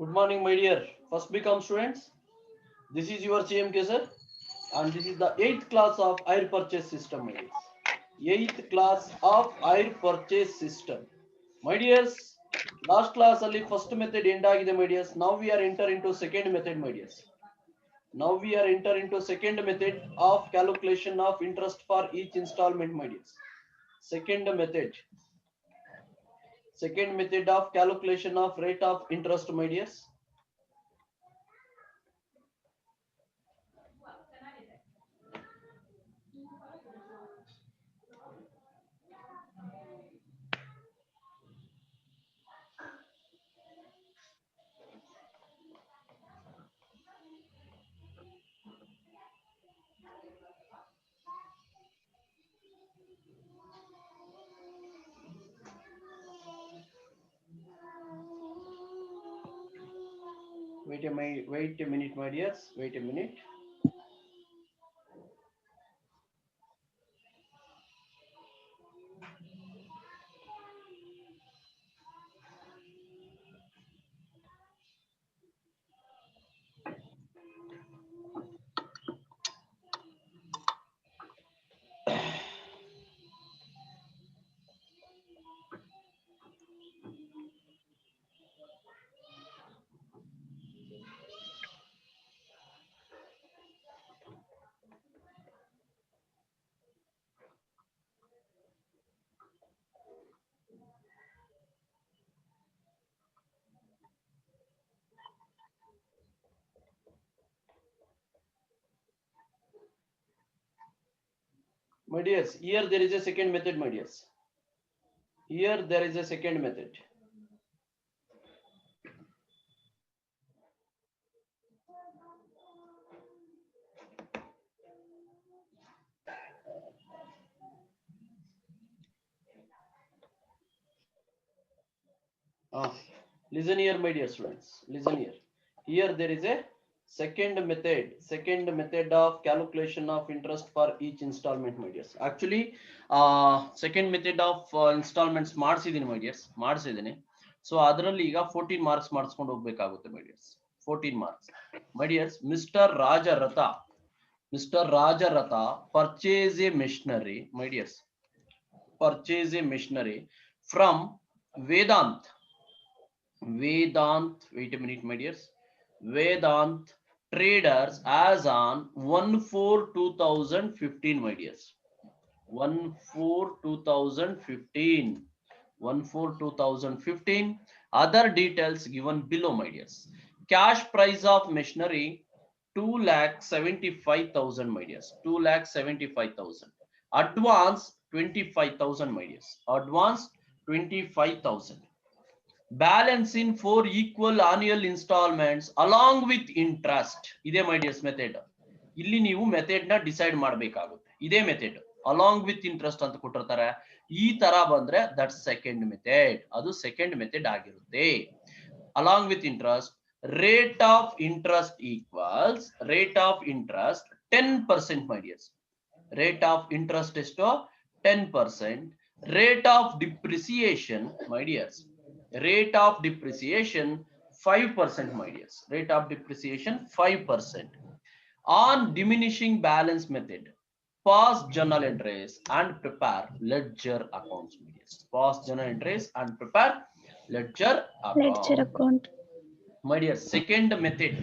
Good morning, my dear first become students. This is your CMK sir, and this is the 8th class of air purchase system, my dears. 8th class of air purchase system, my dears. Last class only first method end agide, my dears. Now we are enter into second method, my dears. Now we are enter into second method of calculation of interest for each installment, my dears. Second method of calculation of rate of interest, my dears. Wait a minute, my dears. Wait a minute. My dears, here there is a second method, my dears. Here there is a second method. Listen here, my dear students. Listen here. Here there is a second method of calculation of interest for each installment, my dears. Actually, second method of installments ಮಾಡಿಸಿದೀನಿ, my dears. ಮಾಡಿಸಿದೀನಿ. So ಅದರಲ್ಲಿ ಈಗ 14 marks ಮಾಡಿಸ್ಕೊಂಡು ಹೋಗಬೇಕಾಗುತ್ತೆ, my dears. 14 marks. My dears, Mr. Rajaratha purchase a machinery, my dears. Purchase a machinery from Vedant, wait a minute, my dears. Vedant traders as on 1/4/2015, my dears. 1/4/2015. 1/4/2015. Other details given below, my dears. Cash price of machinery 2,75,000, my dears. 2,75,000. Advance 25,000, my dears. Advance 25,000. Balance in 4 equal annual installments along with interest. Ide, my dears, method. Illi ನೀವು method ನ decide ಮಾಡಬೇಕಾಗುತ್ತೆ. ಇದೇ method along with interest ಅಂತ ಕೊಟ್ಟಿರ್ತಾರೆ. ಈ ತರ ಬಂದ್ರೆ that second method. ಅದು ಸೆಕೆಂಡ್ ಮೆಥಡ್ ಆಗಿರುತ್ತೆ. along with interest, rate of interest equals rate of interest 10%, my dears. Rate of interest ಎಷ್ಟು 10%. Rate of depreciation, my dears. Rate of depreciation 5%, my dears. Rate of depreciation 5%. On diminishing balance method, pass journal entries and prepare ledger accounts, my dears. Pass journal entries and prepare ledger account. My dear, second method.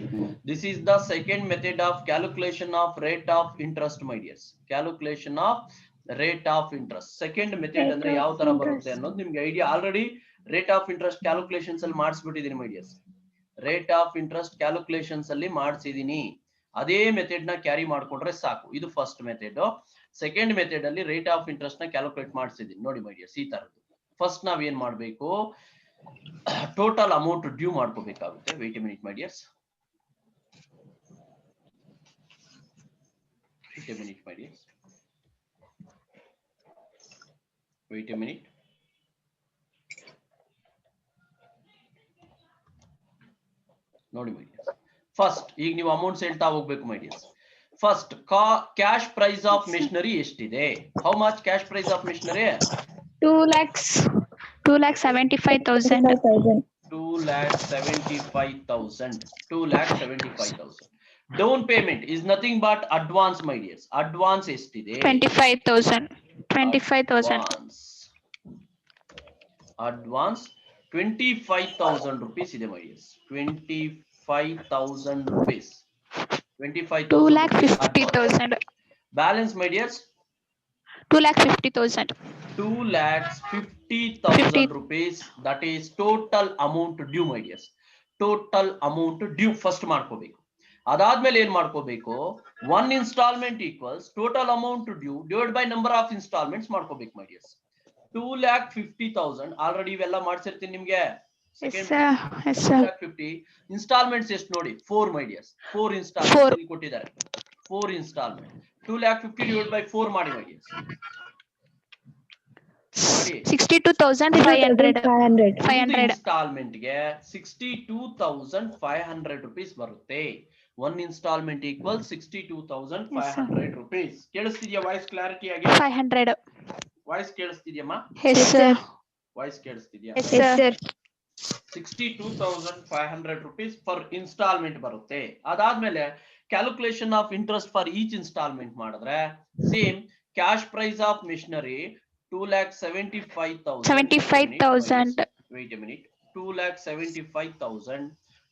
This is the second method of calculation of rate of interest, my dears. Calculation of rate of interest. Second method ಅಂದ್ರೆ ಯಾವ ತರ ಬರುತ್ತೆ ಅನ್ನೋದು ನಿಮಗೆ idea already rate of interest calculations ಅಲ್ಲಿ ಮಾಡಿಸ್ಬಿಟ್ಟಿದ್ದೀನಿ, my dears. Rate of interest calculations ಅಲ್ಲಿ ಮಾಡಿಸಿದೀನಿ. ಅದೇ ಮೆಥಡ್ ನ ಕ್ಯಾರಿ ಮಾಡ್ಕೊಂಡ್ರೆ ಸಾಕು. ಇದು ಫಸ್ಟ್ ಮೆಥಡ್. ಸೆಕೆಂಡ್ ಮೆಥಡ್ ಅಲ್ಲಿ ರೇಟ್ ಆಫ್ ಇಂಟ್ರೆಸ್ಟ್ ನ ಕ್ಯಾಲ್ಕುಲೇಟ್ ಮಾಡಿಸಿದೀನಿ ನೋಡಿ, ಮೈ ಡಿಯರ್ಸ್. ಈ ತರದ್ದು ಫಸ್ಟ್ ನಾವ್ ಏನ್ ಮಾಡ್ಬೇಕು, ಟೋಟಲ್ ಅಮೌಂಟ್ ಡ್ಯೂ ಮಾಡ್ಕೋಬೇಕಾಗುತ್ತೆ. Wait a minute, my dears. Wait a minute, my dears. Wait a minute. ನೋಡಿ, ಮೈ ಡಿಯರ್ಸ್. ಫಸ್ಟ್ ಈಗ ನೀವು ಅಮೌಂಟ್ಸ್ ಹೇಳ್ತಾ ಹೋಗ್ಬೇಕು, my dears. First cash price of machinery ಎಷ್ಟಿದೆ? How much cash price of machinery? 2,75,000. 2,75,000. 2,75,000. 2,75,000. Down payment is nothing but advance, my dears. Advance ಎಷ್ಟಿದೆ? 25,000. 25,000. Advance 25,000 rupees ಇದೆ, my dears. 25,000 rupees. 25,000 rupees advance. 2,50,000. Balance, my dears. 2,50,000. 2,50,000 rupees. That is total amount due, my dears. Total amount due first ಮಾಡ್ಕೋಬೇಕು. ಅದಾದ್ಮೇಲೆ ಏನ್ ಮಾಡ್ಕೋಬೇಕು? One instalment equals total amount due divide by number of instalments ಮಾಡ್ಕೋಬೇಕು, my dears. 2,50,000 already ಇವೆಲ್ಲ ಮಾಡ್ಸಿರ್ತೀನಿ ನಿಮ್ಗೆ. Instalments ಎಷ್ಟು ನೋಡಿ? 4, ಮೈ dears. 4 instalment ಕೊಟ್ಟಿದ್ದಾರೆ. 4 ಇನ್ಸ್ಟಾಲ್ಮೆಂಟ್ 2,50,000 ಡಿವೈಡ್ ಬೈ 4 ಮಾಡಿ, ಮೈ ಡಿಯರ್ಸ್. 62,500. ಇನ್ಸ್ಟಾಲ್ಮೆಂಟ್ ಗೆ 62,500 rupees ಬರುತ್ತೆ. One instalment equal 62,500 rupees. ಕೇಳಿಸ್ತಿದ್ಯಾ ವಾಯ್ಸ್ ಕ್ಲಾರಿಟಿ ಆಗಿ? 500. ವಾಯ್ಸ್ ಕೇಳಿಸ್ತಿದ್ಯಮ್ಮ? Yes sir. ವಾಯ್ಸ್ ಕೇಳಿಸ್ತಿದ್ಯಾ? Yes sir. 62,500 rupees for instalment ಬರುತ್ತೆ. ಅದಾದ್ಮೇಲೆ calculation of interest for each instalment ಮಾಡಿದ್ರೆ same cash price of machinery 2,75,000. 75,000. Wait a minute. 2,75,000.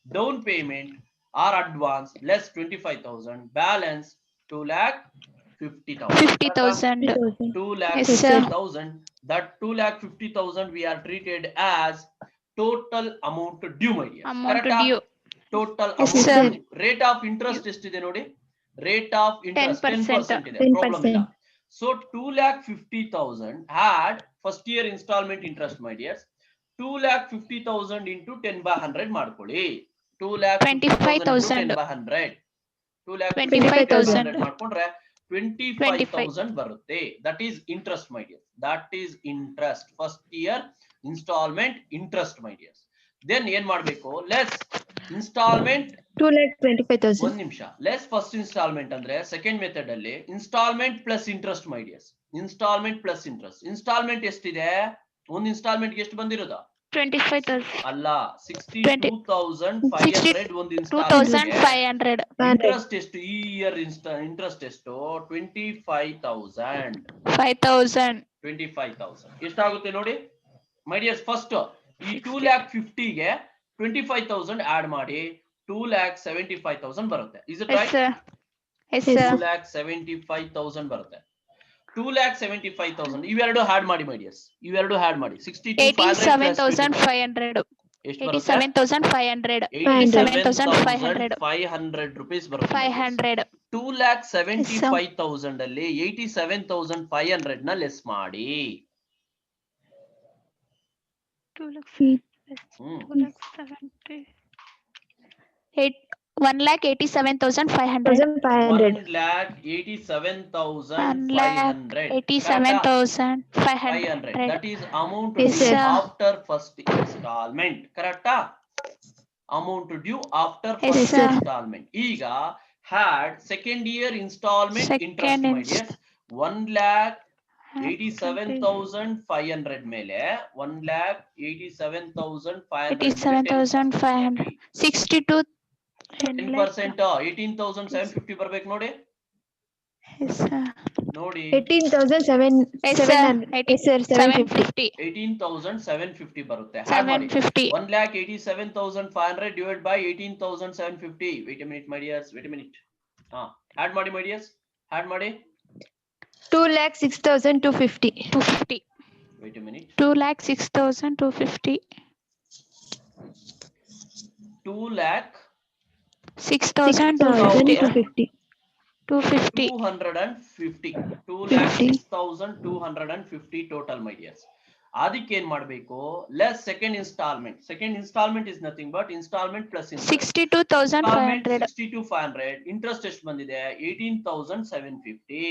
Down payment or advance less 25,000. Balance 2,50,000. 50,000. 2,50,000. That 2,50,000 we are treated as total amount due, my dear. Amount due. Total Yes, amount sir. due. Rate of interest ಎಷ್ಟಿದೆ ನೋಡಿ? Rate of interest 10%. 10% ಇದೆ. Problem ಇಲ್ಲ. So 2,50,000 had first year installment interest, my dears. 2,50,000 into 10 by 100 ಮಾಡ್ಕೊಳ್ಳಿ. 2,50,000 into 10 by 100. 2,50,000 ಮಾಡ್ಕೊಂಡ್ರೆ 25,000 ಬರುತ್ತೆ. That is interest, my dears. That is interest. First year installment interest, my dears. Then ಏನ್ ಮಾಡ್ಬೇಕು? Less installment 2,25,000. ಒಂದ್ ನಿಮಿಷ. Less first instalment ಅಂದ್ರೆ second method ಅಲ್ಲಿ instalment plus interest, my dears. Instalment plus interest. Instalment ಎಷ್ಟಿದೆ? ಒಂದು instalment ಎಷ್ಟು ಬಂದಿರೋದು? 25,000. ಅಲ್ಲ, 62,500 ಒಂದು ಇನ್ಸ್ಟಾಲ್ಮೆಂಟ್. 2,500. ಇಂಟ್ರೆಸ್ಟ್ ಎಷ್ಟು ಈ ಇಯರ್? ಇಂಟ್ರೆಸ್ಟ್ ಎಷ್ಟು? 25,000. 5,000. 25,000 ಎಷ್ಟಾಗುತ್ತೆ ನೋಡಿ, ಮೈ ಡಿಯರ್ಸ್. ಫಸ್ಟ್ ಈ 2,50,000ಗೆ 25,000 ಆಡ್ ಮಾಡಿ 2,75,000 ಬರುತ್ತೆ. Is it right? Yes sir. 2,75,000 ಬರುತ್ತೆ. 2,75,000 ಇವೆರಡು ಆಡ್ ಮಾಡಿ, ಮೈ ಡಿಯರ್ಸ್. ಇವೆರಡು ಆಡ್ ಮಾಡಿ 87,500. ಎಷ್ಟು ಬರುತ್ತೆ? 87,500. 87,500 rupees ಬರುತ್ತೆ. 500. 2,75,000 ಅಲ್ಲಿ 87,500 ನ ಲೆಸ್ ಮಾಡಿ. 2,70. 1,87,500. 1,87,500. 87,500. That is amount Yes, due sir. after first installment. Correct? Amount due after Yes, first sir. installment. ಈಗ had second year installment interest, Second my dears. 1,87,500 ಮೇಲೆ 1,87,500 87,500. 62. 10% 18,750 ಬರ್ಬೇಕು ನೋಡಿ. Yes sir. ನೋಡಿ 18,750. 18,750 ಬರುತ್ತೆ. 750. 1,87,500 divided by 18,750. Wait a minute, my dears. Wait a minute. Add ಮಾಡಿ, my dears. Add ಮಾಡಿ. 2,06,250. 250. Wait a minute. 2,06,250. 2,06,250. 250. 2,06,250 total, my dears. ಅದಕ್ಕೆ ಏನ್ ಮಾಡಬೇಕು? Less second instalment. Second instalment is nothing but instalment plus 62,500. 62,500. Interest ಎಷ್ಟು ಬಂದಿದೆ? 18,750.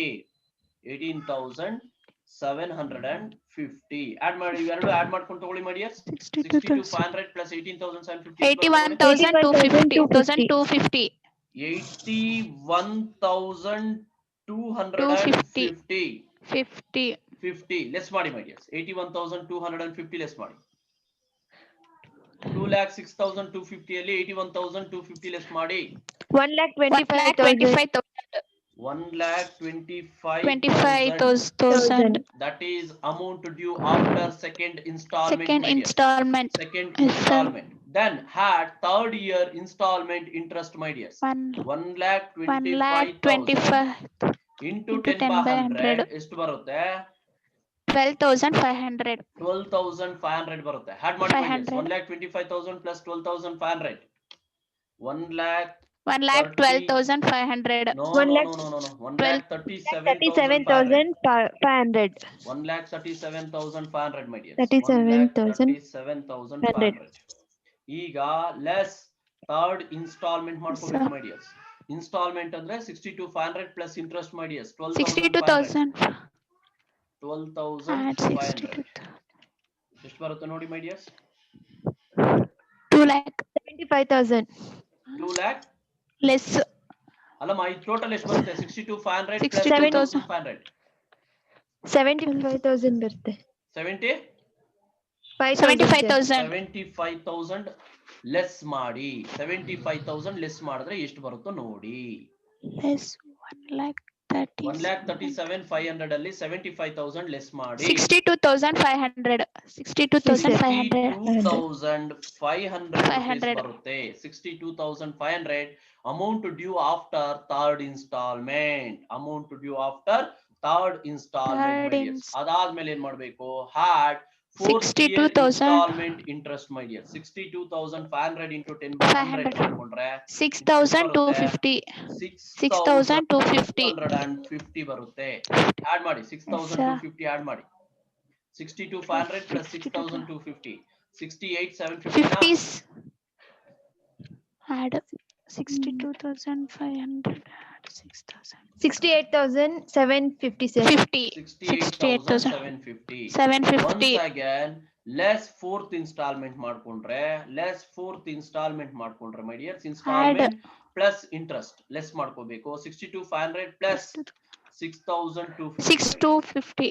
18,750 add ಮಾಡಿ. ಇವೆರಡು add ಮಾಡ್ಕೊಂಡು ತಗೊಳ್ಳಿ, my dears. 62,500 plus 18,750. 81,250. 250. 81,250. 50. ಲೆಸ್ ಮಾಡಿ, my dears. 81,250 ಲೆಸ್ ಮಾಡಿ. 2,06,250 ಅಲ್ಲಿ 81,250 ಲೆಸ್ ಮಾಡಿ. 1,25,000. 1,25,000 that is amount due after second installment. Second my dear. installment. Second Yes, sir. installment. Then had third year installment interest, my dears. 1,25,000 1,25,000 into into 10 by 100 100 ಎಷ್ಟು ಬರುತ್ತೆ? 12,500. 12,500 ಬರುತ್ತೆ. Had ಮಾಡಿ 500. 1,25,000 plus 12,500. 1,12,500. 1,12,500. No. 37,500. 1,37,500 my dears. 37,500. ಈಗ less third instalment ಮಾಡ್ಕೋಬೇಕು my dears. Instalment ಅಂದ್ರೆ 62,500 plus interest my dears. 62,000. 12,500 ಎಷ್ಟು ಬರುತ್ತೆ ನೋಡಿ my dears? 2 lakh. 75,000. 2 lakh Less. ಅಲ್ಲಮ್ಮ ಈ ಟೋಟಲ್ ಎಷ್ಟು ಬರುತ್ತೆ? 62,500 plus 62,500. 75,000 ಬರುತ್ತೆ. 75,000. 75,000 ಲೆಸ್ ಮಾಡಿ. 75,000 ಲೆಸ್ ಮಾಡಿದ್ರೆ ಎಷ್ಟು ಬರುತ್ತೋ ನೋಡಿ. Less 1,30,000. 1,37,500 ಅಲ್ಲಿ 75,000 ಲೆಸ್ ಮಾಡಿ. 62,500. 62,500. 62,500 ಬರುತ್ತೆ. 62,500 amount due after third installment. Amount due after third installment. ಅದಾದ್ಮೇಲೆ ಏನ್ ಮಾಡ್ಬೇಕು? had fourth year 62,000. installment interest my dear. 62,500 into 10 by 100 ಮಾಡ್ಕೊಂಡ್ರೆ 6,250. 6,250 ಬರುತ್ತೆ. ಆಡ್ ಮಾಡಿ 6,250 ಆಡ್ ಮಾಡಿ. 62,500 plus 6,250 68,750. 50. Add 62,500. 6,000. 68,757. 50. 68,750. 750. Once again less fourth installment ಮಾಡ್ಕೊಂಡ್ರೆ my dears installment plus interest less ಮಾಡ್ಕೋಬೇಕು. 62,500 plus 6,250.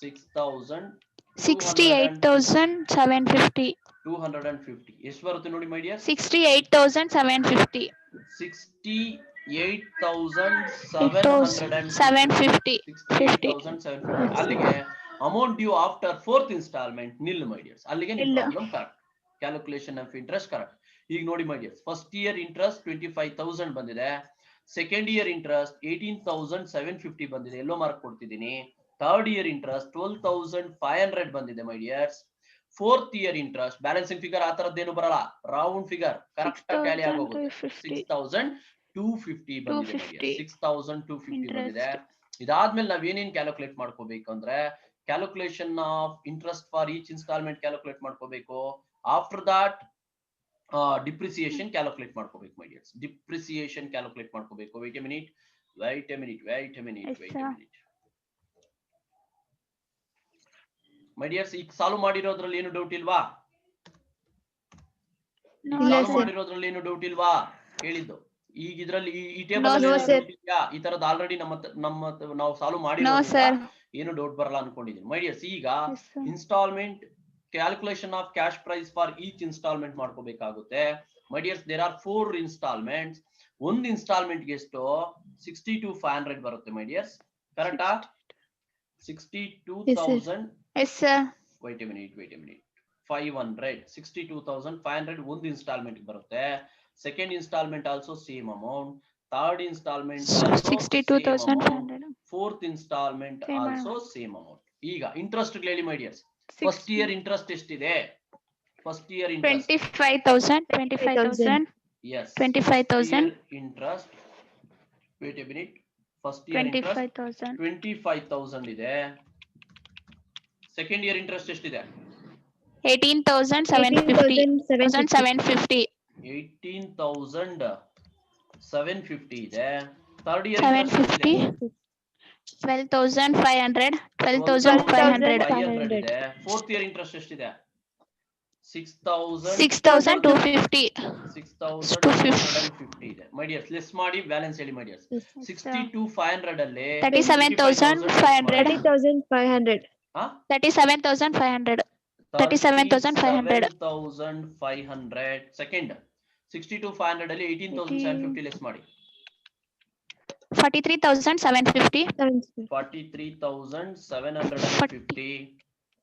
6,250. 6,250 68,750. ಎಷ್ಟು ಬರುತ್ತೆ ನೋಡಿ my dears? 68,750. 68,750. 68,750 ಅಲ್ಲಿಗೆ amount due after fourth instalment nil my dears. ಅಲ್ಲಿಗೆ ನಿಮ್ಮ problem correct. Calculation of interest correct. ಈಗ ನೋಡಿ my dears, first year interest 25,000 ಬಂದಿದೆ. ಸೆಕೆಂಡ್ ಇಯರ್ ಇಂಟ್ರೆಸ್ಟ್ 18,750 ಬಂದಿದೆ. ಎಲ್ಲೋ ಮಾರ್ಕ್ ಕೊಡ್ತಿದ್ದೀನಿ. ಥರ್ಡ್ ಇಯರ್ ಇಂಟ್ರೆಸ್ಟ್ 12,500 ಬಂದಿದೆ my dears. Fourth year interest balancing figure ಆ ತರದ್ದೇನು ಬರಲ್ಲ, ರೌಂಡ್ ಫಿಗರ್ ಕರೆಕ್ಟ್ ಆಗಿ ಟ್ಯಾಲಿ ಆಗೋಗುತ್ತೆ. 6,250 ಬಂದಿದೆ. 6,250 ಬಂದಿದೆ. ಇದಾದ್ಮೇಲೆ ನಾವ್ ಏನೇನ್ ಕ್ಯಾಲ್ಕುಲೇಟ್ ಮಾಡ್ಕೋಬೇಕಂದ್ರೆ calculation of interest for each instalment calculate ಮಾಡ್ಕೋಬೇಕು. ಆಫ್ಟರ್ ದಟ್ ಡಿಪ್ರಿಸಿಯೇಷನ್ ಕ್ಯಾಲ್ಕುಲೇಟ್ ಮಾಡ್ಕೋಬೇಕು my dears. ಡಿಪ್ರಿಸಿಯೇಷನ್ ಕ್ಯಾಲ್ಕುಲೇಟ್ ಮಾಡ್ಕೋಬೇಕು. Wait a minute. my dears, ಈಗ ಸಾಲ್ವ್ ಮಾಡಿರೋದ್ರಲ್ಲಿ ಏನು ಡೌಟ್ ಇಲ್ವಾ? ಮಾಡಿರೋದ್ರಲ್ಲಿ ಏನು ಡೌಟ್ ಇಲ್ವಾ ಹೇಳಿದ್ದು? ಈಗ ಇದ್ರಲ್ಲಿ ಈ ಟೇಬಲ್ ಈ ತರದ್ ಆಲ್ರೆಡಿ ನಾವು ಸಾಲ್ವ್ ಮಾಡಿರೋದ್ರಿಂದ ಏನು ಡೌಟ್ ಬರಲ್ಲ ಅನ್ಕೊಂಡಿದ್ದೀನಿ my dears. ಈಗ instalment calculation of cash price for each instalment ಮಾಡ್ಕೋಬೇಕಾಗುತ್ತೆ my dears. There are 4 instalments. ಒಂದು ಇನ್ಸ್ಟಾಲ್ಮೆಂಟ್ ಗೆ ಎಷ್ಟು? 62,500 ಬರುತ್ತೆ my dears. ಕರೆಕ್ಟಾ? 62,000. Yes sir. Wait a minute. 500. 62,500 ಒಂದು ಇನ್ಸ್ಟಾಲ್ಮೆಂಟ್ ಬರುತ್ತೆ. Second instalment also same amount. Third instalment 62,500. Fourth instalment also same amount. ಈಗ interest ಹೇಳಿ my dears. First year interest ಎಷ್ಟಿದೆ? First year interest 25,000. Yes. 25,000. Interest. Wait a minute. First year interest 25,000 ಇದೆ. Second year interest ಎಷ್ಟಿದೆ? 18,750. 18,750 ಇದೆ. Third year 750. 12,500. 12,500 ಇದೆ. Fourth year interest ಎಷ್ಟಿದೆ? 6,250 ಇದೆ my dears. Less ಮಾಡಿ ಬ್ಯಾಲೆನ್ಸ್ ಹೇಳಿ my dears. 62,500 ಅಲ್ಲಿ 37,500. 30,500. 37,500. 37,500. 37,500. Second 62,500 ಅಲ್ಲಿ 18,750 ಲೆಸ್ ಮಾಡಿ. 43,750. 43,750.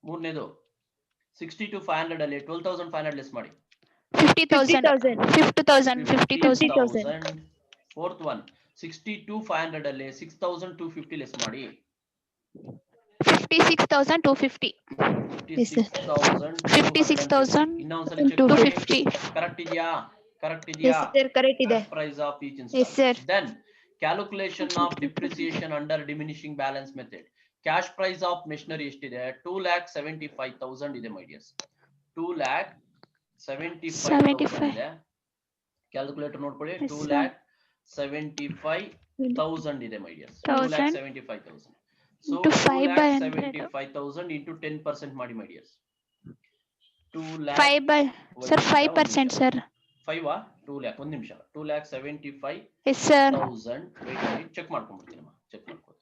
ಮೂರನೇದು 62,500 ಅಲ್ಲಿ 12,500 ಲೆಸ್ ಮಾಡಿ. 50,000. 50,000. 50,000. 50,000. Fourth one 62,500 ಅಲ್ಲಿ 6,250 ಲೆಸ್ ಮಾಡಿ. 56,250. 56,000 ಇನ್ನೊಂದ್ಸಲಿ ಚೆಕ್ ಮಾಡಿ. 250. ಕರೆಕ್ಟ್ ಇದೆಯಾ? ಕರೆಕ್ಟ್ Yes, ಇದೆಯಾ? sir. Correct ಇದೆ. Price of each Yes, installment. sir. Then calculation of depreciation under diminishing balance method. Cash price of machinery ಎಷ್ಟಿದೆ? 2,75,000 ಇದೆ my dears. 2,75,000 ಇದೆ. ಕ್ಯಾಲ್ಕುಲೇಟರ್ ನೋಡ್ಕೊಳ್ಳಿ. Yes, sir. 2,75,000 ಇದೆ my dears. 1,000 2,75,000. So into 5 by 100. 2,75,000 into 10% ಮಾಡಿ my dears. 5 by, sir, 5%, sir. 5 2 lakh. ಒಂದು ನಿಮಿಷ. 2,75,000. Yes, sir. Check ಮಾಡ್ಕೊಂಡ್ಬಿಡ್ತೀನಿ check ಮಾಡ್ಕೊಳ್ಳಿ.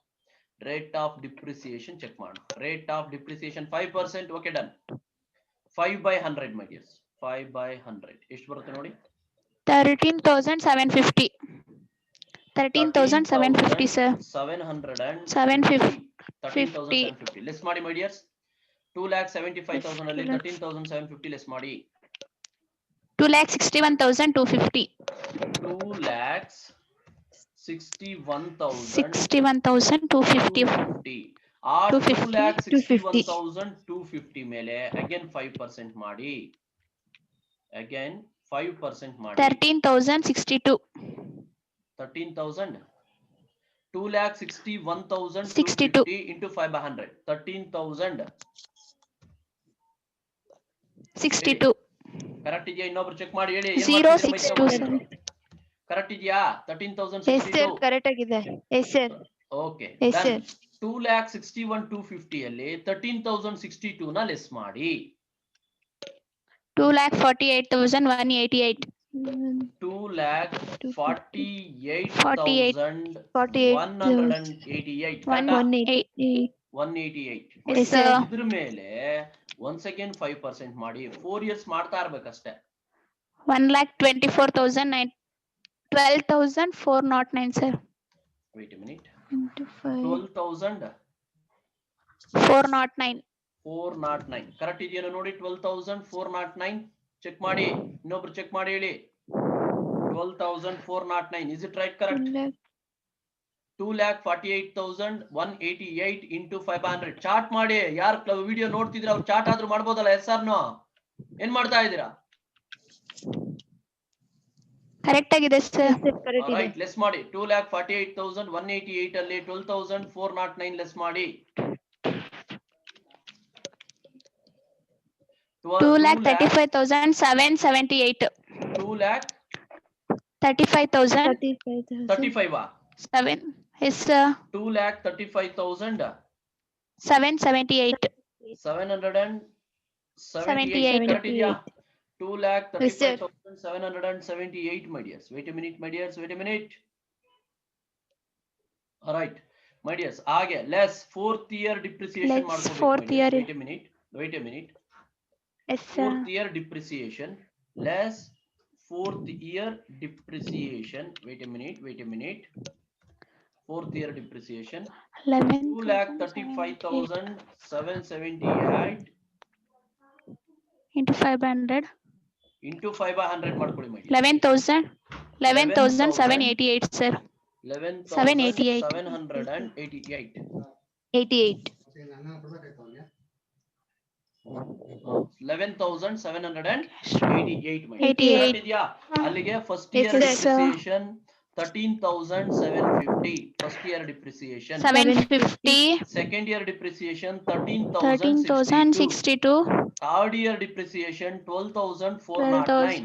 Rate of depreciation check ಮಾಡೋಣ. Rate of depreciation 5%. Okay done. 5 by 100 my dears. 5 by 100 ಎಷ್ಟು ಬರುತ್ತೆ ನೋಡಿ? 13,750. 13,750, sir. 750. 13,750 less ಮಾಡಿ my dears. 2,75,000 ಅಲ್ಲಿ 13,750 ಲೆಸ್ ಮಾಡಿ. 2,61,250. 2,61,250. ಆ 2,61,250 ಮೇಲೆ ಅಗೇನ್ 5% ಮಾಡಿ. ಅಗೇನ್ 5% ಮಾಡಿ. 13,062. 13,000. 2,61,250 into 5 by 100. 13,062. Correct ಇದೆಯಾ? ಇನ್ನೊಬ್ರು ಚೆಕ್ ಮಾಡಿ ಹೇಳಿ. 062. ಕರೆಕ್ಟ್ ಇದೆಯಾ? Yes, sir. 13,062. Correct ಆಗಿದೆ. Yes, sir. Okay. Yes, sir. 2,61,250 ಅಲ್ಲಿ 13,062 ನ ಲೆಸ್ ಮಾಡಿ. 2,48,188. 2,48,188. 188. Yes, sir. ಇದ್ರ ಮೇಲೆ once again 5% ಮಾಡಿ. 4 years ಮಾಡ್ತಾ ಇರ್ಬೇಕಷ್ಟೇ. 1,24,009. 12,409, sir. Wait a minute. Into 5. 409. 409. Correct ಇದೆಯಾ ನೋಡಿ? 12,409 ಚೆಕ್ ಮಾಡಿ. ಇನ್ನೊಬ್ರು ಚೆಕ್ ಮಾಡಿ ಹೇಳಿ. 12,409. Is it right? Correct. 2,48,188 into 500. Chart ಮಾಡಿ. ಯಾರು ವಿಡಿಯೋ ನೋಡ್ತಿದ್ರ ಅವ್ರು ಚಾರ್ಟ್ ಆದ್ರೂ ಮಾಡ್ಬೋದಲ್ಲ? Yes or no? ಏನ್ ಮಾಡ್ತಾ ಇದೀರಾ? ಕರೆಕ್ಟ್ ಆಗಿದೆ, ಸರ್. Correct ಇದೆ. ರೈಟ್. ಲೆಸ್ ಮಾಡಿ. 2,48,188 ಅಲ್ಲಿ 12,409 ಲೆಸ್ ಮಾಡಿ. 2,35,778. 2,35,000. 35,000. 7. Yes, sir. 2,35,000. 778. 778. Correct ಇದೆಯಾ? 2,35,778 my dears. Wait a minute my dears. Wait a minute. All right my dears. ಹಾಗೆ less 4th year depreciation Let's ಮಾಡ್ಕೋಬೇಕು. 4th year. Wait a minute. Yes, sir. 4th year depreciation less 4th year depreciation. Wait a minute. 4th year depreciation 2,35,778 into 500. into 5 by 100 ಮಾಡ್ಕೊಳ್ಳಿ ಮಾಡಿ. 11,788, sir. 11,788. 88. 11,788 ಮಾಡಿ. 88. Correct ಇದೆಯಾ? ಅಲ್ಲಿಗೆ first year Yes, sir. Depreciation 13,750. First year depreciation. 750. Second year depreciation 13,062. 13,062. Third year depreciation 12,409.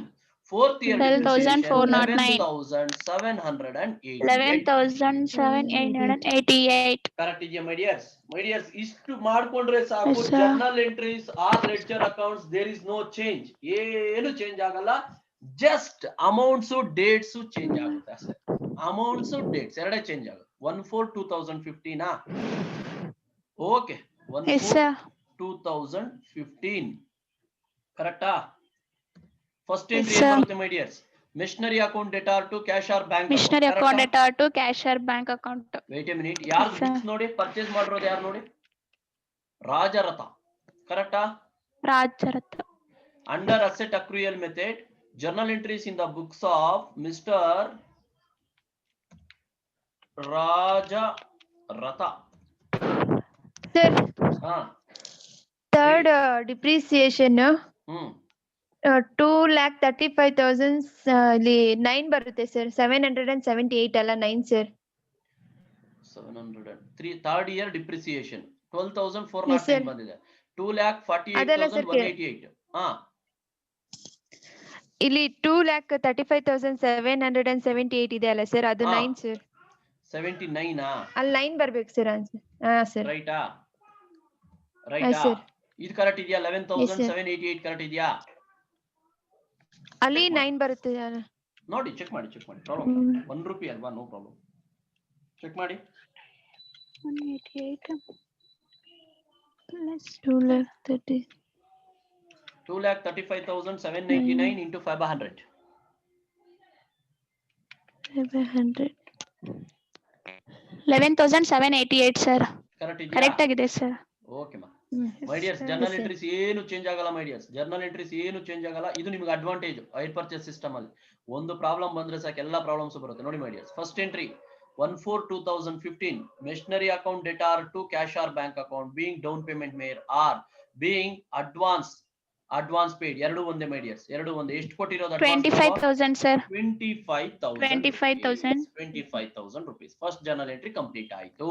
Fourth year 12,409. 11,788. 11,788. Correct ಇದೆಯಾ my dears? ಇಷ್ಟು ಮಾಡ್ಕೊಂಡ್ರೆ ಸಾಕು. Yes, sir. Journal entries or ledger accounts there is no change. ಏನು change ಆಗಲ್ಲ. Just amounts dates change ಆಗುತ್ತೆ ಅಷ್ಟೇ. Amounts dates ಎರಡೇ change ಆಗುತ್ತೆ. 1/4/2015 ಓಕೆ. Yes, sir. 1/4/2015 ಕರೆಕ್ಟಾ? First Yes, entry sir. ಏನ್ ಬರುತ್ತೆ my dears? Machinery account debtor to cash or bank Missionary account data to cashier bank account. Wait a minute. ಯಾರ್ದು sir. Books ನೋಡಿ purchase ಮಾಡಿರೋದು ಯಾರು ನೋಡಿ? ರಾಜರಥ. ಕರೆಕ್ಟಾ? Rajaratha. Under asset accrual method, journal entries in the books of Mr. Rajaratha. Sir, third Please. depreciation 2,35,000 9 ಬರುತ್ತೆ sir. 778 ಅಲ್ಲ 9 sir. 703 third year depreciation 12,409 Yes, sir. ಬಂದಿದೆ. ಅದಲ್ಲ sir, 2,48,188. ಇಲ್ಲಿ 2,35,778 ಇದೆ ಅಲ್ಲ ಸರ್, ಅದು ಹಾ. 9 ಸರ್. 79 ಅಲ್ಲಿ 9 ಬರ್ಬೇಕು ಸರ್ ಆನ್ಸರ್. ಸರ್. ರೈಟಾ? sir. ಇದು ಕರೆಕ್ಟ್ ಇದೆಯಾ? Yes, sir. 11,788 ಕರೆಕ್ಟ್ ಇದೆಯಾ? ಅಲ್ಲಿ Check 9 ಬರುತ್ತೆ. ನೋಡಿ ಚೆಕ್ ಮಾಡಿ ಪ್ರಾಬ್ಲಮ್ ₹1 ಅಲ್ವಾ? No problem. ಚೆಕ್ ಮಾಡಿ. 188 plus 230. 2,35,799 into 500. 11,788 sir. ಕರೆಕ್ಟ್ ಇದೆಯಾ? ಕರೆಕ್ಟ್ ಆಗಿದೆ ಸರ್. ಓಕೆ ಮಾ. ಮೈ ಡಿಯರ್ಸ್, ಜರ್ನಲ್ ಎಂಟ್ರೀಸ್ ಏನು ಚೇಂಜ್ ಆಗಲ್ಲ ಮೈ ಡಿಯರ್ಸ್. ಜರ್ನಲ್ ಎಂಟ್ರೀಸ್ ಏನು ಚೇಂಜ್ ಆಗಲ್ಲ. ಇದು ನಿಮಗೆ ಅಡ್ವಾಂಟೇಜ್ ಹೈರ್ ಪರ್ಚೇಸ್ ಸಿಸ್ಟಮ್ ಅಲ್ಲಿ. ಒಂದು ಪ್ರಾಬ್ಲಮ್ ಬಂದ್ರೆ ಸಾಕು ಎಲ್ಲಾ ಪ್ರಾಬ್ಲಮ್ಸ್ ಬರುತ್ತೆ. ನೋಡಿ my dears, first entry 1/4/2015 machinery account debtor to cash or bank account being down payment made or being advance paid. ಎರಡು ಒಂದೇ ಮೈ ಡಿಯರ್ಸ್, ಎರಡು ಒಂದೇ. ಎಷ್ಟು ಕೊಟ್ಟಿರೋದು? 25,000 sir. 25,000 rupees. First journal entry complete ಆಯ್ತು.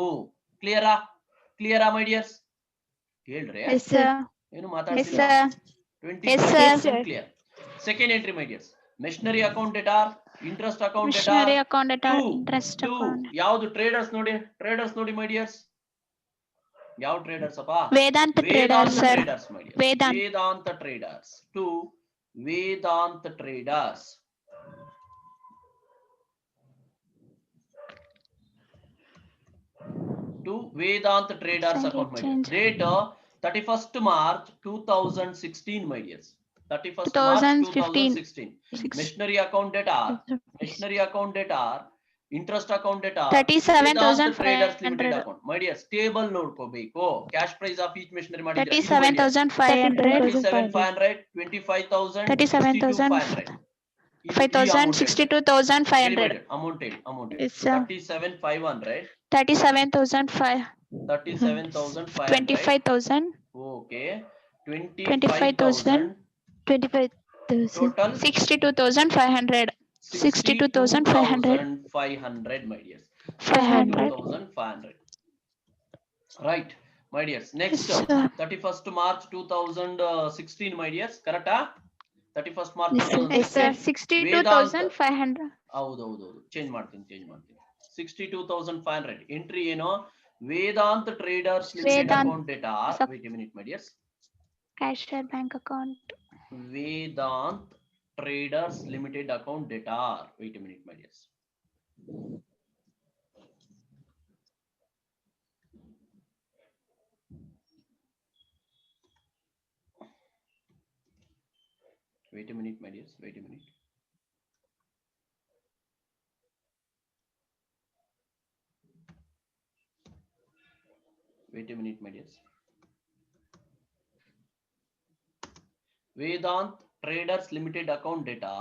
ಕ್ಲಿಯರಾ ಮೈ ಡಿಯರ್ಸ್? ಹೇಳ್ರಿ, Yes sir. ಏನು Yes ಮಾತಾಡ್ತಿಲ್ಲ. sir. 25,000 clear. Second entry my dears, machinery account debtor, interest account Missionary ಡೆಟಾರ್ account data, Two. interest account. ಯಾವುದು? ಟ್ರೇಡರ್ಸ್ ನೋಡಿ ಮೈ ಡಿಯರ್ಸ್. ಯಾವ traders ಅಪ್ಪ? Vedant traders sir. Traders my dears. Vedant. Vedant traders to Vedant traders. To Vedant Traders account, my dear. Date 31st March 2016, my dears. 31st March 2016. Machinery account data, interest account data, 37,500 account. My dear, stable ನೋಡ್ಕೋಬೇಕು. Cash price of each machinery ಮಾಡಿದ್ರೆ 37,500, 37,500, 25,000, 37,500, 62,500. Amount. Yes, sir. 37,500. 37,500. 37,500. 25,000. Okay. 25,000. 25,000. Total 62,500. 62,500. 500, my dears. 500. 62,500. Right, my dears. Next, Yes, sir. 31st March 2016, my dears. Correct? 31st March Yes, sir. 2016. 62,500. ಹೌದು. Change ಮಾಡ್ತೀನಿ. 62,500. Entry ಏನೋ? Vedant traders limited account data. Wait a minute, my dears. Cashier bank account. Vedant Traders Limited account data. Wait a minute, my dears. Wait a minute, my dears. Wait a minute. Wait a minute, my dears. Vedant Traders Limited account data.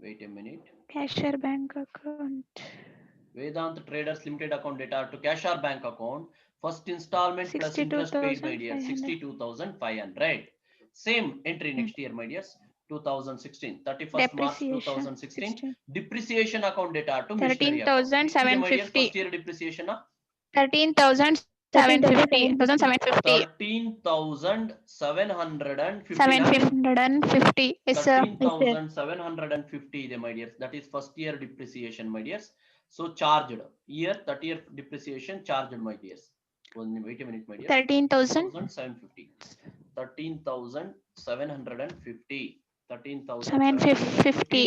Wait a minute. Cashier bank account. Vedant Traders Limited account data to Cashier bank account. First installment plus interest paid, my dear. 62,500. Same entry next year, my dears. 2016. 31st March 2016. Depreciation account data to 13,750. First year depreciation. 13,750. 13,750. 750. Yes, sir. 13,750 ಇದೆ, my dears. That is first year depreciation, my dears. So charged year 30 year depreciation charged, my dears. Wait a minute, my dears. 13,750. 13,750. 750.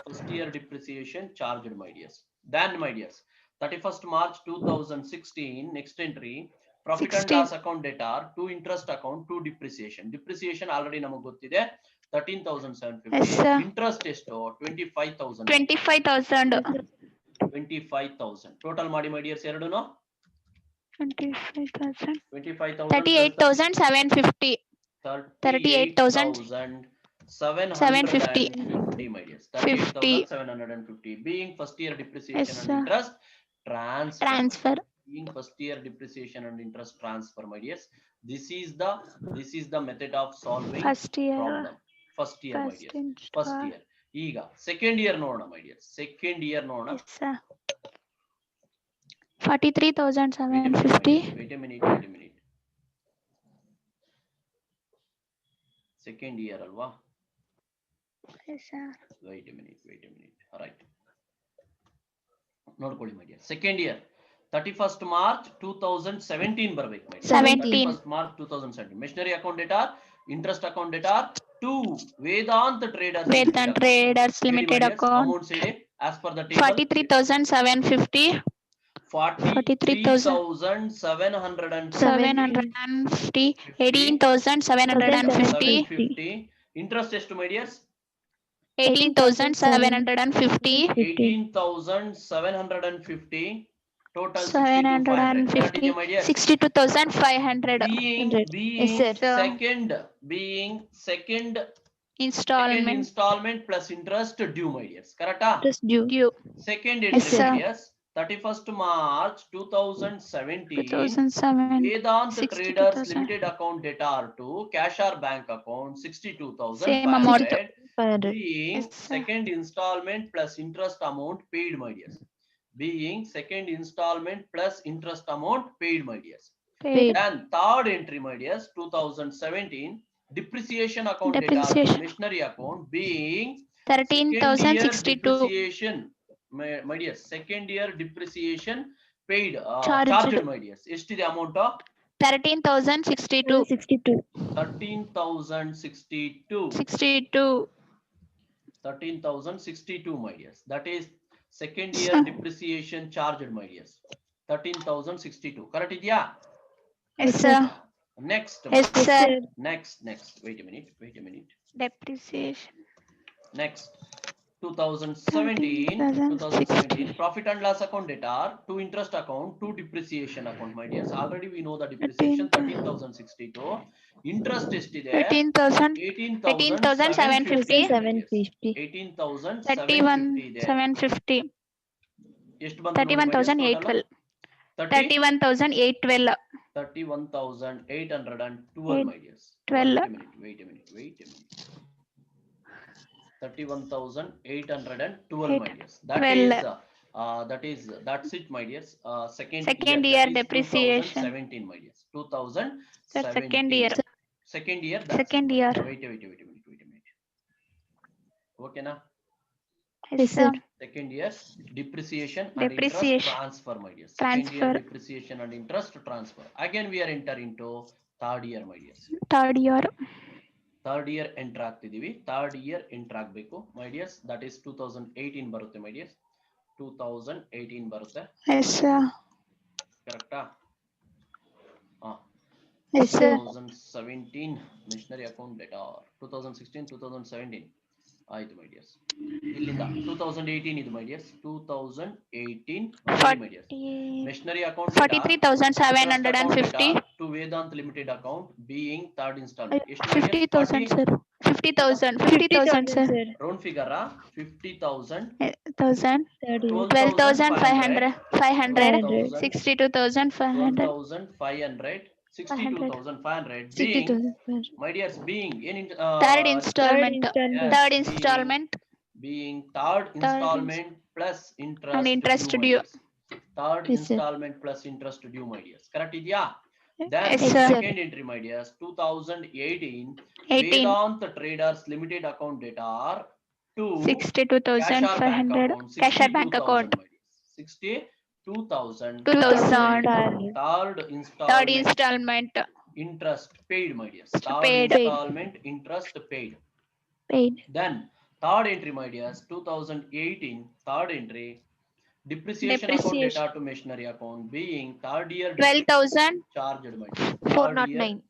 First year depreciation charged, my dears. Then, my dears, 31st March 2016. Next entry, profit and loss account data to interest account to depreciation. Depreciation already ನಮಗೆ ಗೊತ್ತಿದೆ. 13,750. Yes, sir. Interest ಎಷ್ಟು 25,000. 25,000. 25,000 total ಮಾಡಿ ಮೈ dears ಎರಡೂನು 25,000. 25,000 38,750. 38,750 my dears. 38,750 being first year depreciation Yes, and sir. interest Transfer. being first year depreciation and interest transfer my dears. This is the method of solving First year. problem. First year my First dears. First install. year. ಈಗ second year ನೋಡೋಣ my dears. Second year ನೋಡೋಣ. Yes, sir. 43,750. Wait a minute. Second year ಅಲ್ವಾ? Yes, sir. Wait a minute. All right. ನೋಡ್ಕೊಳ್ಳಿ my dear. Second year 31st March 2017 ಬರ್ಬೇಕು my dear. 17. 31st March 2017. Machinery account data, interest account data to Vedanta Traders Vedant Traders Limited account. Amounts ಹೇಳಿ as per the table. 43,750. 43,750. 750. 18,750. 750. Interest ಎಷ್ಟು my dears? 18,750. 18,750. Total 750. 62,500. My dears. 62,500. Being sir. second Installment. installment plus interest due my dears. Correct? Interest due. Due. Second Yes, entry sir. my dears. 31st March 2017. 2007. Vedanta 62,000. Traders Limited account data to Cash or Bank account 62,500. Same amount. 500. Being Yes, sir. second installment plus interest amount paid my dears. Being second installment plus interest amount paid my dears. Paid. And third entry my dears 2017 depreciation account data to Depreciation. machinery account being 13,062. depreciation my dears. Second year depreciation paid Charged. charged my dears. ಎಷ್ಟಿದೆ amount? 13,062. 62. 13,062. 62. 13,062 my dears. That is second year Sir. depreciation charged my dears. 13,062. Correct ಇದೆಯಾ? Yes, sir. Next. Yes, sir. Next. Wait a minute. Depreciation. Next. 2017 profit and loss account data to interest account to depreciation account my dears. Already we know the depreciation 13,062. Interest ಎಷ್ಟಿದೆ? 18,000. 18,750. 750. 18,750 ಇದೆ. 750. ಎಷ್ಟು ಬಂತು? 31,812. 31,812. 31,812 my dears. 12. Wait a minute. 31,812 my dears. That's it my dears. Second year that is depreciation. 2017 my dears. 2017. Sir, second year. Second year. Second year. Wait a minute. Okay na? Yes, sir. Second year depreciation and Depreciation. interest transfer my dears. Second year Transfer. depreciation and interest transfer. Again we are enter into third year my dears. Third year. Third year enter ಆಗ್ತಿದೀವಿ. Third year enter ಆಗಬೇಕು my dears. That is 2018 ಬರುತ್ತೆ my dears. 2018 ಬರುತ್ತೆ. Yes, sir. ಕರೆಕ್ಟಾ? Yes, sir. 2017 machinery account data 2016 2017 ಆಯ್ತು my dears. ಇಲ್ಲಿಂದ 2018 ಇದು my dears. 2018 my dears. Machinery account data 43,750. to Vedanta Limited account being third installment. 50,000, sir. 50,000. 50,000, sir. Round figure 50,000. 1,000. 12,500. 500. 62,500. 12,500. 62,500 being 62,000. my dears being Third installment. yes, Third installment. being third installment plus interest And interest my due. dears. Third Yes, sir. installment plus interest due my dears. Correct idea? Then Yes, sir. second entry my dears 2018 18. Vedanta Traders Limited account data to 62,500. Cash or bank account. 62,000. 2,000. Third Third installment installment. interest paid my dears. Third Paid. installment interest paid. Paid. Then third entry my dears 2018 third entry depreciation account data to machinery account being third year 12,000. charged my dears. 409.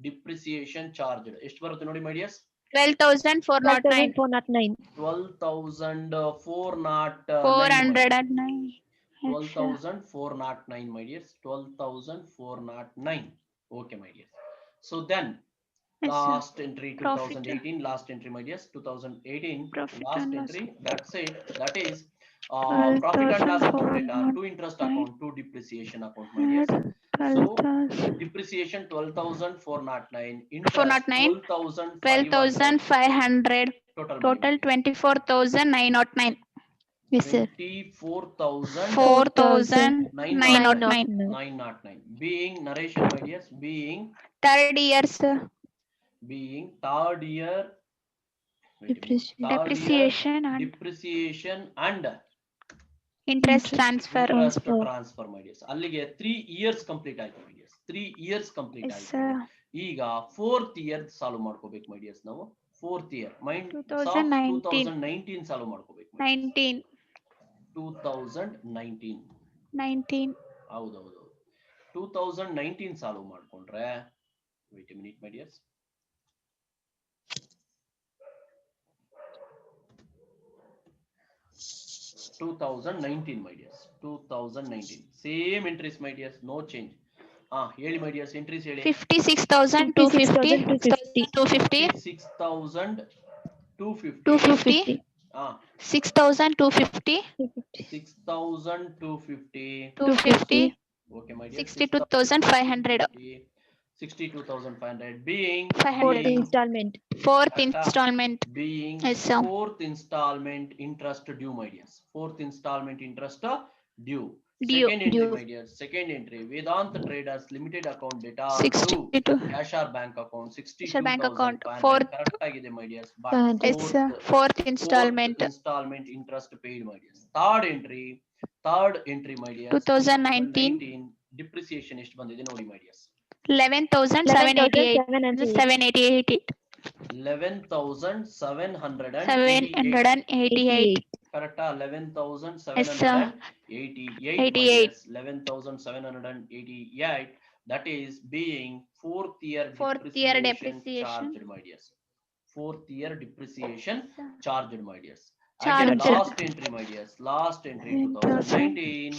depreciation charged ಎಷ್ಟು ಬರುತ್ತೆ ನೋಡಿ my dears. 12,409. 12,409. 12,409. 409. 12,409, my dears. 12,409. Okay, my dears. So then, Yes, sir. last entry Profit. 2018. Last entry, my dears. 2018. Profit Last and loss. entry. That's it. That is profit and loss account data. 2 interest 12,409. account, 2 depreciation account, my dears. So 12,000. depreciation 12,409. Interest 409. 12,500. 12,500. Total. Total 24,909. Yes, sir. 24,909. 4,909. Being narration, my dears. Being Third year, sir. third year. Wait a minute. Depreciation. Third year Depreciation and depreciation and interest transfer. interest transfer, my dears. ಅಲ್ಲಿಗೆ 3 years complete ಆಯ್ತು, my dears. 3 years complete Yes, ಆಯ್ತು. sir. ಈಗ 4th year solve ಮಾಡ್ಕೋಬೇಕು, my dears. ನಾವು 4th year mind 2019. 2019 solve ಮಾಡ್ಕೋಬೇಕು. 19. 2019. 19. ಹೌದೌದು. 2019 solve ಮಾಡ್ಕೊಂಡ್ರೆ wait a minute, my dears. $2019, my dears. 2019. Same entries, my dears. No change. ಹೇಳಿ, my dears. Entries ಹೇಳಿ. 56,250. 250. 6,250. 6,250. 6,250. 250. Okay, my dears. 62,500. 62,500 being 4th installment. Fourth installment. being Yes, sir. 4th installment interest due, my dears. 4th installment interest due. Due. Second entry, Due. my dears. Second entry, Vedanta Traders Limited account data 62. Ashar Bank account Ashar Bank account. 62,500. Fourth. Correct ಆಗಿದೆ, my dears. But 500. Yes, sir. Fourth installment. Fourth installment interest paid, my dears. Third entry, my dears. 2019. depreciation ಎಷ್ಟು ಬಂದಿದೆ ನೋಡಿ, my dears. 11,788. 788. 11,788. 788. Correct. 11,788. Yes, sir. 88. 11,788. That is being 4th year Fourth year depreciation depreciation. charged, my dears. 4th year depreciation charged, my dears. Charged. Again, last entry, my dears. Last entry 2019,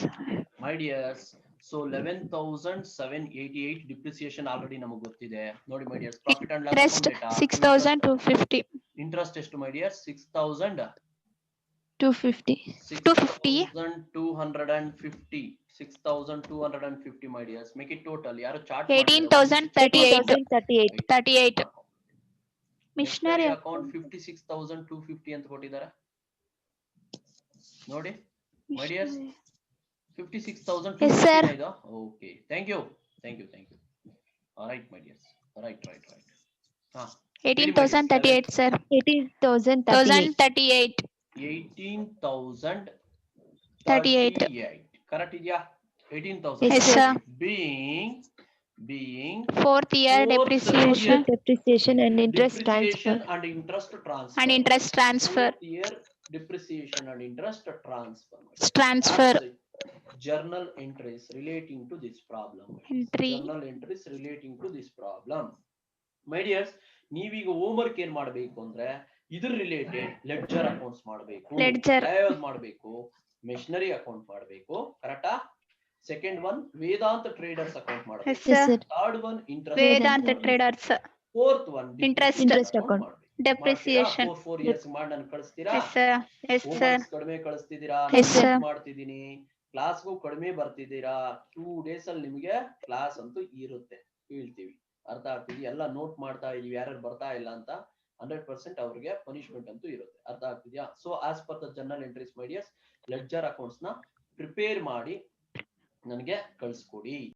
my dears. So 11,788 depreciation already ನಮಗೆ ಗೊತ್ತಿದೆ ನೋಡಿ, my dears. Profit and loss Interest account data. 6,250. Interest ಎಷ್ಟು, my dears? 250. 6,250. 6,250, my dears. Make it total. ಯಾರು chart 18,038. 38. Missionary Missionary account 56,250 ಅಂತ ಕೊಟ್ಟಿದ್ದಾರೆ ನೋಡಿ, my dears. 56,250. Yes, sir. ಇದು okay. Thank you. All right, my dears. Right. 18,038, sir. 18,038. 18,038. Correct ಇದೆಯಾ? 18,000. Yes, sir. being Fourth year depreciation Depreciation and interest depreciation transfer. and interest transfer. and interest transfer. 4th year depreciation and interest transfer. Transfer. That's it. Journal entries relating to this problem. Entry. Journal entries relating to this problem. My dears, ನೀವೀಗ homework ಏನ್ ಮಾಡಬೇಕು ಅಂದ್ರೆ ಇದ್ರ related ledger accounts ಮಾಡಬೇಕು, Ledger. ಮಾಡಬೇಕು, machinery account ಮಾಡಬೇಕು. ಕರೆಕ್ಟಾ? Second one ವೇದಾಂತ traders account Yes, ಮಾಡಬೇಕು. sir. Yes, sir. Third one interest. Vedanta Traders. Fourth one Interest account. Depreciation. 4 years ಮಾಡಿ ನಾನು ಕಳಿಸ್ತೀರಾ? Yes, sir. Yes, sir. Homeworks ಕಡಿಮೆ ಕಳಿಸ್ತಿದ್ದೀರಾ, Yes, sir. ಮಾಡ್ತಿದ್ದೀನಿ. ಕ್ಲಾಸ್ಗೂ ಕಡಿಮೆ ಬರ್ತಿದ್ದೀರಾ. 2 days ಅಲ್ಲಿ ನಿಮಗೆ ಕ್ಲಾಸ್ ಅಂತೂ ಇರುತ್ತೆ, ಹೇಳ್ತೀವಿ. ಅರ್ಥ ಆಗ್ತಿದೆ? ಎಲ್ಲ ನೋಟ್ ಮಾಡ್ತಾ ಇದೀವಿ, ಯಾರು ಬರ್ತಾ ಇಲ್ಲ ಅಂತ 100% ಅವ್ರಿಗೆ ಪನಿಷ್ಮೆಂಟ್ ಅಂತೂ ಇರುತ್ತೆ. ಅರ್ಥ ಆಗ್ತಿದ್ಯಾ? So as per the journal entries, my dears, ledger accounts ನ ಪ್ರಿಪೇರ್ ಮಾಡಿ ನನಗೆ ಕಳಿಸ್ಕೊಡಿ.